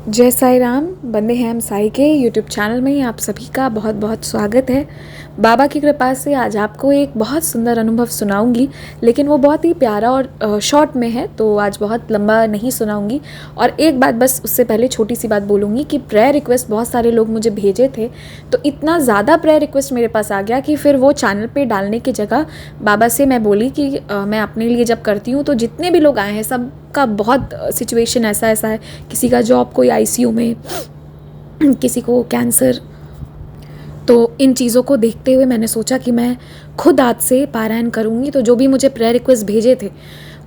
जय साई राम। बंदे हैं हम साई के यूट्यूब चैनल में आप सभी का बहुत बहुत स्वागत है। बाबा की कृपा से आज आपको एक बहुत सुंदर अनुभव सुनाऊंगी, लेकिन वो बहुत ही प्यारा और शॉर्ट में है, तो आज बहुत लंबा नहीं सुनाऊंगी। और एक बात बस उससे पहले छोटी सी बात बोलूँगी कि प्रेयर रिक्वेस्ट बहुत सारे लोग मुझे भेजे थे, तो इतना ज़्यादा प्रेयर रिक्वेस्ट मेरे पास आ गया कि फिर वो चैनल पर डालने की जगह बाबा से मैं बोली कि मैं अपने लिए जब करती हूँ तो जितने भी लोग आए हैं सब का बहुत सिचुएशन ऐसा ऐसा है, किसी का जॉब कोई आईसीयू में, किसी को कैंसर। तो इन चीज़ों को देखते हुए मैंने सोचा कि मैं खुद आज से पारायण करूँगी। तो जो भी मुझे प्रेयर रिक्वेस्ट भेजे थे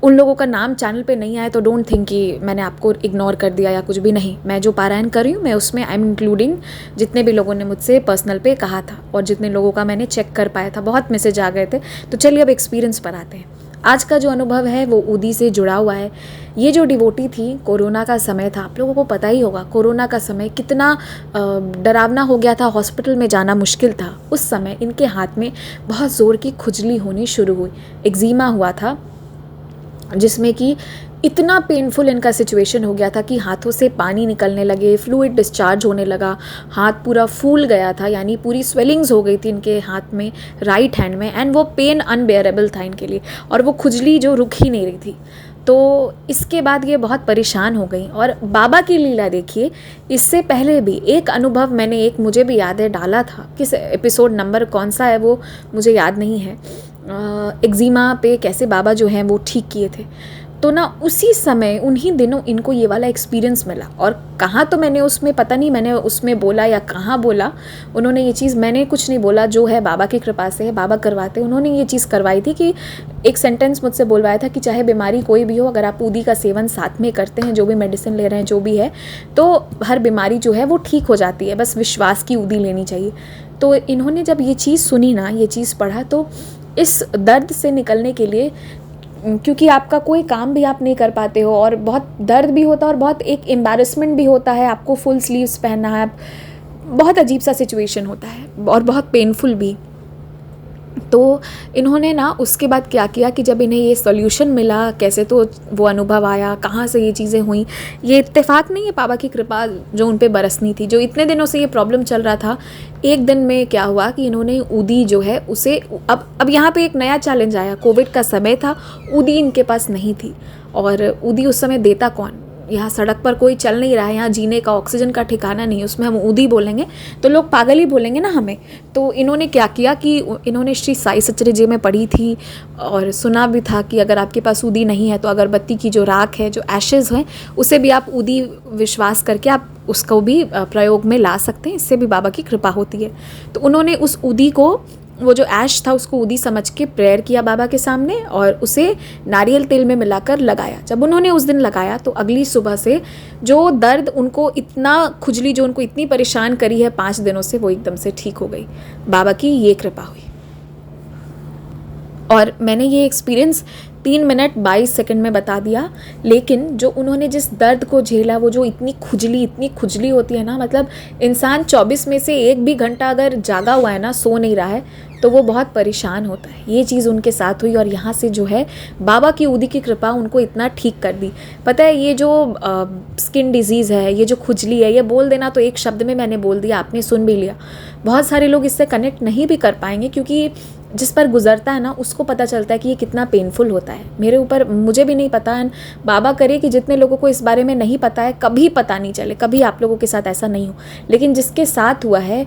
उन लोगों का नाम चैनल पे नहीं आया तो डोंट थिंक कि मैंने आपको इग्नोर कर दिया या कुछ भी नहीं। मैं जो पारायण कर रही हूँ मैं उसमें आई एम इंक्लूडिंग जितने भी लोगों ने मुझसे पर्सनल पे कहा था और जितने लोगों का मैंने चेक कर पाया था। बहुत मैसेज आ गए थे। तो चलिए अब एक्सपीरियंस पर आते हैं। आज का जो अनुभव है वो ऊदी से जुड़ा हुआ है। ये जो डिवोटी थी, कोरोना का समय था, आप लोगों को पता ही होगा कोरोना का समय कितना डरावना हो गया था, हॉस्पिटल में जाना मुश्किल था। उस समय इनके हाथ में बहुत ज़ोर की खुजली होनी शुरू हुई, एक्जिमा हुआ था, जिसमें कि इतना पेनफुल इनका सिचुएशन हो गया था कि हाथों से पानी निकलने लगे, फ्लूइड डिस्चार्ज होने लगा, हाथ पूरा फूल गया था, यानी पूरी स्वेलिंग्स हो गई थी इनके हाथ में, राइट हैंड में, एंड वो पेन अनबेयरेबल था इनके लिए, और वो खुजली जो रुक ही नहीं रही थी। तो इसके बाद ये बहुत परेशान हो गई। और बाबा की लीला देखिए, इससे पहले भी एक अनुभव मैंने, एक मुझे भी याद है, डाला था, किस एपिसोड नंबर कौन सा है वो मुझे याद नहीं है, एक्जिमा पे कैसे बाबा जो हैं वो ठीक किए थे। तो ना उसी समय उन्हीं दिनों इनको ये वाला एक्सपीरियंस मिला। और कहाँ तो मैंने उसमें, पता नहीं मैंने उसमें बोला या कहाँ बोला, उन्होंने ये चीज़, मैंने कुछ नहीं बोला, जो है बाबा की कृपा से है, बाबा करवाते। उन्होंने ये चीज़ करवाई थी कि एक सेंटेंस मुझसे बोलवाया था कि चाहे बीमारी कोई भी हो, अगर आप ऊदी का सेवन साथ में करते हैं, जो भी मेडिसिन ले रहे हैं, जो भी है, तो हर बीमारी जो है वो ठीक हो जाती है, बस विश्वास की ऊदी लेनी चाहिए। तो इन्होंने जब ये चीज़ सुनी ना, ये चीज़ पढ़ा, तो इस दर्द से निकलने के लिए, क्योंकि आपका कोई काम भी आप नहीं कर पाते हो और बहुत दर्द भी होता है और बहुत एक एम्बैरेसमेंट भी होता है, आपको फुल स्लीव्स पहनना है, बहुत अजीब सा सिचुएशन होता है और बहुत पेनफुल भी। तो इन्होंने ना उसके बाद क्या किया कि जब इन्हें ये सॉल्यूशन मिला, कैसे तो वो अनुभव आया, कहाँ से ये चीज़ें हुई, ये इत्तेफाक नहीं है, बाबा की कृपा जो उन पे बरसनी थी। जो इतने दिनों से ये प्रॉब्लम चल रहा था, एक दिन में क्या हुआ कि इन्होंने ऊदी जो है उसे, अब यहाँ पे एक नया चैलेंज आया। कोविड का समय था, ऊदी इनके पास नहीं थी, और ऊदी उस समय देता कौन? यहाँ सड़क पर कोई चल नहीं रहा है, यहाँ जीने का, ऑक्सीजन का ठिकाना नहीं है, उसमें हम ऊदी बोलेंगे तो लोग पागल ही बोलेंगे ना हमें। तो इन्होंने क्या किया कि इन्होंने श्री साई सचरे जी में पढ़ी थी और सुना भी था कि अगर आपके पास ऊदी नहीं है तो अगरबत्ती की जो राख है, जो एशेज़ हैं, उसे भी आप ऊदी विश्वास करके आप उसको भी प्रयोग में ला सकते हैं, इससे भी बाबा की कृपा होती है। तो उन्होंने उस ऊदी को, वो जो ऐश था उसको ऊदी समझ के प्रेयर किया बाबा के सामने और उसे नारियल तेल में मिलाकर लगाया। जब उन्होंने उस दिन लगाया तो अगली सुबह से जो दर्द उनको, इतना खुजली जो उनको इतनी परेशान करी है 5 दिनों से, वो एकदम से ठीक हो गई। बाबा की ये कृपा हुई। और मैंने ये एक्सपीरियंस 3 मिनट 22 सेकंड में बता दिया, लेकिन जो उन्होंने जिस दर्द को झेला, वो जो इतनी खुजली होती है ना, मतलब इंसान 24 में से 1 भी घंटा अगर जागा हुआ है ना, सो नहीं रहा है, तो वो बहुत परेशान होता है। ये चीज़ उनके साथ हुई और यहाँ से जो है बाबा की ऊदी की कृपा उनको इतना ठीक कर दी। पता है, ये जो स्किन डिजीज़ है, ये जो खुजली है, ये बोल देना तो एक शब्द में मैंने बोल दिया, आपने सुन भी लिया। बहुत सारे लोग इससे कनेक्ट नहीं भी कर पाएंगे, क्योंकि जिस पर गुजरता है ना उसको पता चलता है कि ये कितना पेनफुल होता है। मेरे ऊपर, मुझे भी नहीं पता है, बाबा करे कि जितने लोगों को इस बारे में नहीं पता है, कभी पता नहीं चले, कभी आप लोगों के साथ ऐसा नहीं हो, लेकिन जिसके साथ हुआ है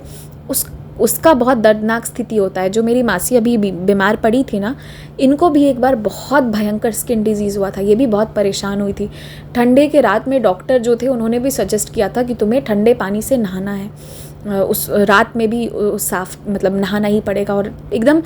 उसका बहुत दर्दनाक स्थिति होता है। जो मेरी मासी अभी बीमार पड़ी थी ना, इनको भी एक बार बहुत भयंकर स्किन डिजीज़ हुआ था, ये भी बहुत परेशान हुई थी। ठंडे के रात में डॉक्टर जो थे उन्होंने भी सजेस्ट किया था कि तुम्हें ठंडे पानी से नहाना है, उस रात में भी साफ, मतलब नहाना ही पड़ेगा। और एकदम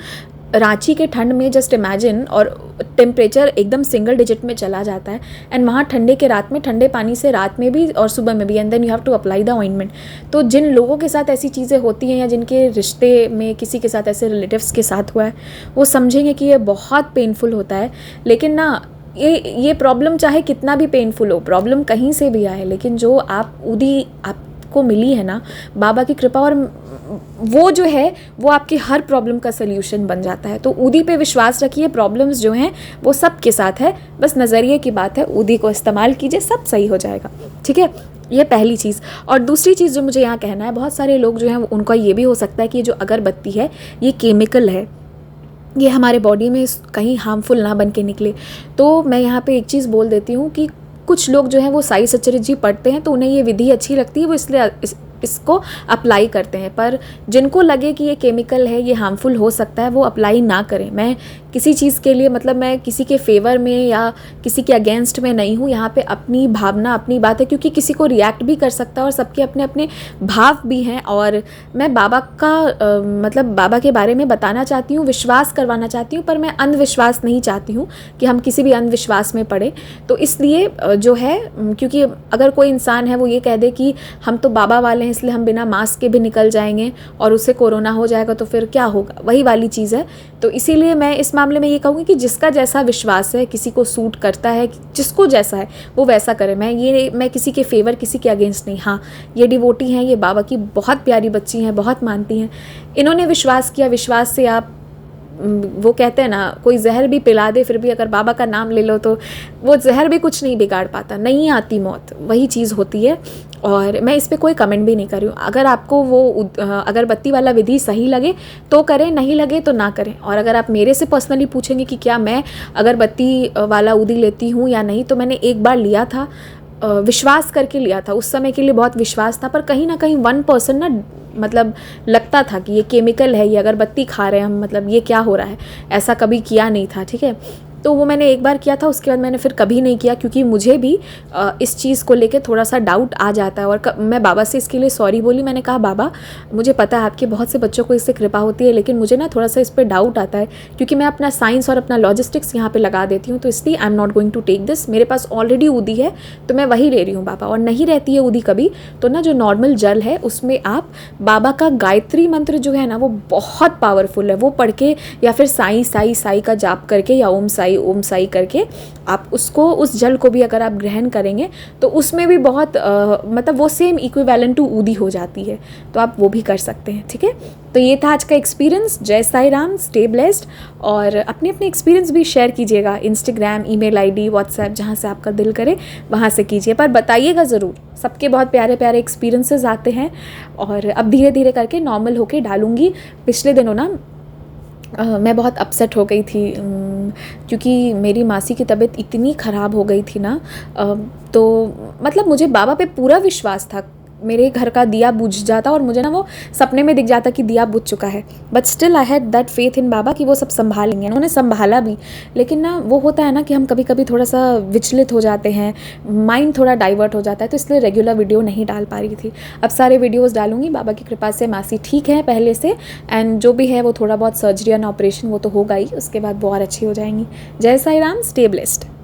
रांची के ठंड में जस्ट इमेजिन, और टेम्परेचर एकदम सिंगल डिजिट में चला जाता है, एंड वहाँ ठंडे के रात में ठंडे पानी से रात में भी और सुबह में भी, and then you have to apply the ointment. तो जिन लोगों के साथ ऐसी चीज़ें होती हैं या जिनके रिश्ते में किसी के साथ ऐसे रिलेटिव्स के साथ हुआ है, वो समझेंगे कि ये बहुत पेनफुल होता है। लेकिन ना ये प्रॉब्लम चाहे कितना भी पेनफुल हो, प्रॉब्लम कहीं से भी आए, लेकिन जो आप ऊदी, आपको आपको मिली है ना बाबा की कृपा, और वो जो है वो आपकी हर प्रॉब्लम का सल्यूशन बन जाता है। तो ऊदी पे विश्वास रखिए, प्रॉब्लम्स जो हैं वो सब के साथ है, बस नज़रिए की बात है। ऊदी को इस्तेमाल कीजिए, सब सही हो जाएगा, ठीक है। ये पहली चीज़। और दूसरी चीज़ जो मुझे यहाँ कहना है, बहुत सारे लोग जो हैं उनका ये भी हो सकता है कि जो अगरबत्ती है ये केमिकल है, ये हमारे बॉडी में कहीं हार्मफुल ना बन के निकले। तो मैं यहाँ पे एक चीज़ बोल देती हूँ कि कुछ लोग जो हैं वो साई सच्चरित जी पढ़ते हैं तो उन्हें ये विधि अच्छी लगती है, वो इसलिए इसको अप्लाई करते हैं। पर जिनको लगे कि ये केमिकल है, ये हार्मफुल हो सकता है, वो अप्लाई ना करें। मैं किसी चीज़ के लिए, मतलब मैं किसी के फेवर में या किसी के अगेंस्ट में नहीं हूँ। यहाँ पे अपनी भावना, अपनी बात है, क्योंकि किसी को रिएक्ट भी कर सकता है और सबके अपने अपने भाव भी हैं। और मैं बाबा का मतलब बाबा के बारे में बताना चाहती हूँ, विश्वास करवाना चाहती हूँ, पर मैं अंधविश्वास नहीं चाहती हूँ कि हम किसी भी अंधविश्वास में पड़े। तो इसलिए जो है, क्योंकि अगर कोई इंसान है वो ये कह दे कि हम तो बाबा वाले हैं इसलिए हम बिना मास्क के भी निकल जाएंगे और उससे कोरोना हो जाएगा, तो फिर क्या होगा, वही वाली चीज़ है। तो इसीलिए मैं इस मामले में ये कहूँगी कि जिसका जैसा विश्वास है, किसी को सूट करता है, जिसको जैसा है वो वैसा करे। मैं किसी के फेवर, किसी के अगेंस्ट नहीं। हाँ, ये डिवोटी हैं, ये बाबा की बहुत प्यारी बच्ची हैं, बहुत मानती हैं, इन्होंने विश्वास किया। विश्वास से आप, वो कहते हैं ना, कोई जहर भी पिला दे फिर भी अगर बाबा का नाम ले लो तो वो जहर भी कुछ नहीं बिगाड़ पाता, नहीं आती मौत, वही चीज़ होती है। और मैं इस पे कोई कमेंट भी नहीं कर रही हूँ। अगर आपको वो अगरबत्ती वाला विधि सही लगे तो करें, नहीं लगे तो ना करें। और अगर आप मेरे से पर्सनली पूछेंगे कि क्या मैं अगरबत्ती वाला ऊदी लेती हूँ या नहीं, तो मैंने एक बार लिया था, विश्वास करके लिया था। उस समय के लिए बहुत विश्वास था, पर कहीं ना कहीं 1% ना, मतलब लगता था कि ये केमिकल है, ये अगरबत्ती खा रहे हैं हम, मतलब ये क्या हो रहा है, ऐसा कभी किया नहीं था, ठीक है। तो वो मैंने एक बार किया था, उसके बाद मैंने फिर कभी नहीं किया, क्योंकि मुझे भी इस चीज़ को लेके थोड़ा सा डाउट आ जाता है। और मैं बाबा से इसके लिए सॉरी बोली। मैंने कहा बाबा, मुझे पता है आपके बहुत से बच्चों को इससे कृपा होती है, लेकिन मुझे ना थोड़ा सा इस पर डाउट आता है, क्योंकि मैं अपना साइंस और अपना लॉजिस्टिक्स यहाँ पे लगा देती हूँ, तो इसलिए I am not going to take this. मेरे पास ऑलरेडी ऊदी है तो मैं वही ले रही हूँ बाबा। और नहीं रहती है ऊदी कभी तो ना, जो नॉर्मल जल है उसमें आप बाबा का गायत्री मंत्र जो है ना वो बहुत पावरफुल है, वो पढ़ के या फिर साई साई साई का जाप करके या ओम साई करके आप उसको, उस जल को भी अगर आप ग्रहण करेंगे तो उसमें भी बहुत मतलब वो सेम इक्विवेलेंट टू ऊदी हो जाती है, तो आप वो भी कर सकते हैं, ठीक है। तो ये था आज का एक्सपीरियंस। जय साई राम, स्टे ब्लेस्ड। और अपने अपने एक्सपीरियंस भी शेयर कीजिएगा, इंस्टाग्राम, ईमेल आईडी, व्हाट्सएप, जहाँ से आपका दिल करे वहाँ से कीजिए, पर बताइएगा ज़रूर। सबके बहुत प्यारे प्यारे एक्सपीरियंसेस आते हैं और अब धीरे धीरे करके नॉर्मल होके डालूँगी। पिछले दिनों ना मैं बहुत अपसेट हो गई थी, क्योंकि मेरी मासी की तबीयत इतनी ख़राब हो गई थी ना, तो मतलब मुझे बाबा पे पूरा विश्वास था। मेरे घर का दिया बुझ जाता और मुझे ना वो सपने में दिख जाता कि दिया बुझ चुका है, but still I had that faith in Baba कि वो सब संभालेंगे। उन्होंने संभाला भी, लेकिन ना वो होता है ना कि हम कभी कभी थोड़ा सा विचलित हो जाते हैं, माइंड थोड़ा डाइवर्ट हो जाता है, तो इसलिए रेगुलर वीडियो नहीं डाल पा रही थी। अब सारे वीडियोज़ डालूंगी। बाबा की कृपा से मासी ठीक है पहले से, एंड जो भी है वो थोड़ा बहुत सर्जरी एंड ऑपरेशन वो तो होगा ही, उसके बाद वो और अच्छी हो जाएंगी। जय साई राम, स्टे ब्लेस्ड।